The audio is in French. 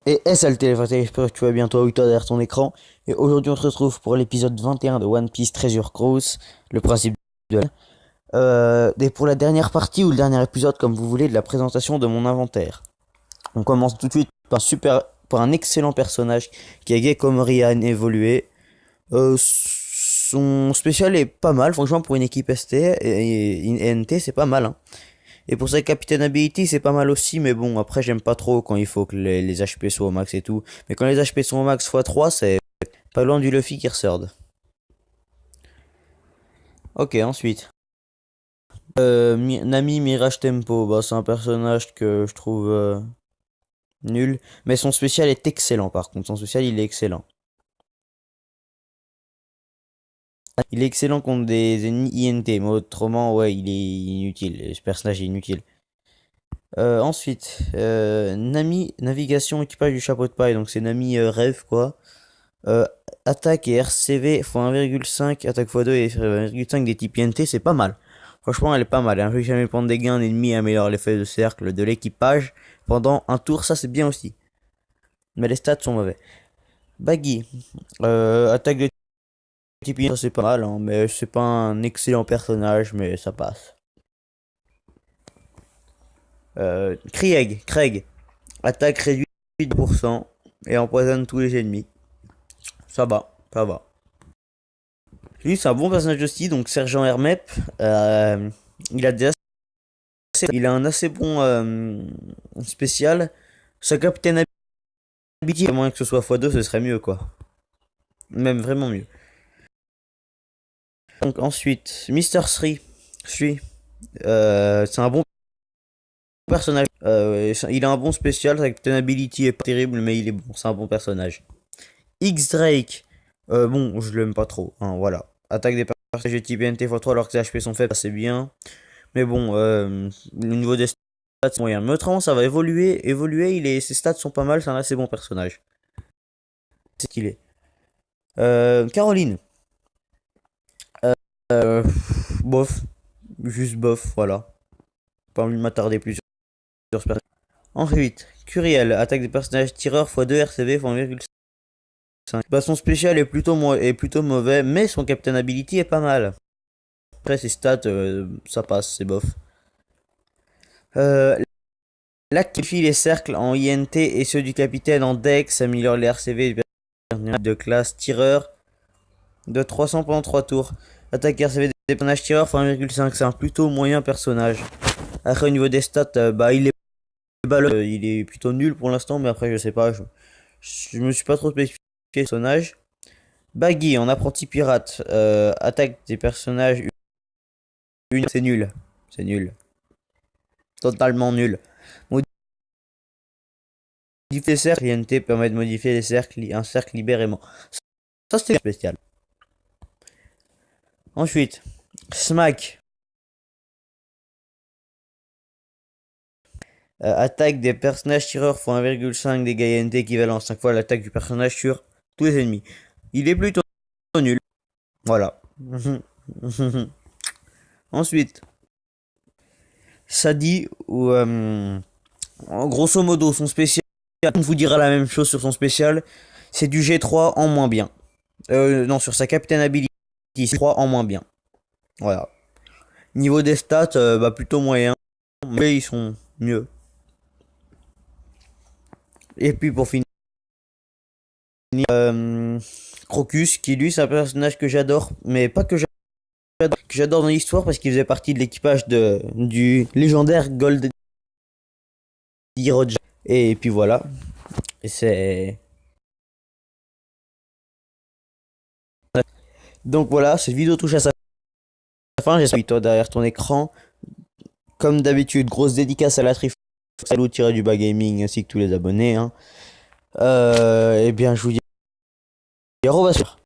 Salut le téléspectateur, j'espère que tu vas bien toi ou toi derrière ton écran. Et aujourd'hui on se retrouve pour l'épisode 21 de One Piece Treasure Cruise, le principe de et pour la dernière partie ou le dernier épisode comme vous voulez de la présentation de mon inventaire. On commence tout de suite par un excellent personnage qui est Gekko Morian évolué. Son spécial est pas mal, franchement pour une équipe ST et une NT c'est pas mal, hein. Et pour sa Captain Ability, c'est pas mal aussi, mais bon, après, j'aime pas trop quand il faut que les HP soient au max et tout. Mais quand les HP sont au max x3, c'est pas loin du Luffy qui ressort. Ok, ensuite. Nami Mirage Tempo, bah, c'est un personnage que je trouve nul. Mais son spécial est excellent, par contre. Son spécial, il est excellent. Il est excellent contre des ennemis INT, mais autrement, ouais, il est inutile. Ce personnage est inutile. Ensuite, Nami, navigation, équipage du chapeau de paille, donc c'est Nami rêve quoi. Attaque et RCV x 1,5, attaque x2 et 1,5 des types INT, c'est pas mal. Franchement, elle est pas mal. Elle inflige jamais prendre des gains ennemis et améliore l'effet de cercle de l'équipage pendant un tour, ça c'est bien aussi. Mais les stats sont mauvais. Baggy, attaque de type INT, ça c'est pas mal, hein, mais c'est pas un excellent personnage, mais ça passe. Craig, attaque réduite de 8% et empoisonne tous les ennemis. Ça va, ça va. Lui, c'est un bon personnage aussi, donc Sergent Hermep. Il a des il a un assez bon spécial. Sa Captain Ability, à moins que ce soit x2, ce serait mieux quoi. Même vraiment mieux. Donc ensuite, Mister 3. C'est un bon personnage. Il a un bon spécial. Sa Captain Ability est pas terrible, mais il est bon. C'est un bon personnage. X-Drake. Bon, je l'aime pas trop, hein, voilà. Attaque des personnages type NT x3 alors que ses HP sont faibles, c'est bien. Mais bon, le niveau des stats, c'est moyen. Mais autrement, ça va évoluer, ses stats sont pas mal, c'est un assez bon personnage. C'est qu'il est. Caroline. Euh, Bof. Juste bof, voilà. Pas envie de m'attarder plus sur ce personnage. Ensuite, Curiel, attaque des personnages tireurs x2 RCV x 1,5. Bah, son spécial est plutôt mauvais, mais son Captain Ability est pas mal. Après, ses stats, ça passe, c'est bof. L'actifie les cercles en INT et ceux du capitaine en Dex, améliore les RCV de classe tireur de 300 pendant 3 tours. Attaque RCV des personnages tireurs x 1,5, c'est un plutôt moyen personnage. Après au niveau des stats, bah il est plutôt nul pour l'instant, mais après je sais pas, je me suis pas trop spécifié le personnage. Baggy en apprenti pirate, attaque des personnages c'est nul, c'est nul, totalement nul. Modifier les cercles, INT permet de modifier les cercles, un cercle libérément. Ça c'était spécial. Ensuite, Smack. Attaque des personnages tireurs x 1,5 dégâts INT équivalent 5 fois l'attaque du personnage sur tous les ennemis. Il est plutôt nul. Voilà. Ensuite, Sadi, ou grosso modo, son spécial, on vous dira la même chose sur son spécial, c'est du G3 en moins bien. Non, sur sa Captain Ability, c'est 3 en moins bien. Voilà. Niveau des stats, bah plutôt moyen, mais ils sont mieux. Et puis pour finir, Crocus, qui lui c'est un personnage que j'adore, mais pas que j'adore dans l'histoire parce qu'il faisait partie de l'équipage du légendaire Gold Roger. Et puis voilà. Et c'est. Donc voilà, cette vidéo touche à sa fin. J'espère que toi derrière ton écran. Comme d'habitude, grosse dédicace à la Trif, salut tiré du bas gaming ainsi que tous les abonnés, hein. Et bien je vous dis au revoir.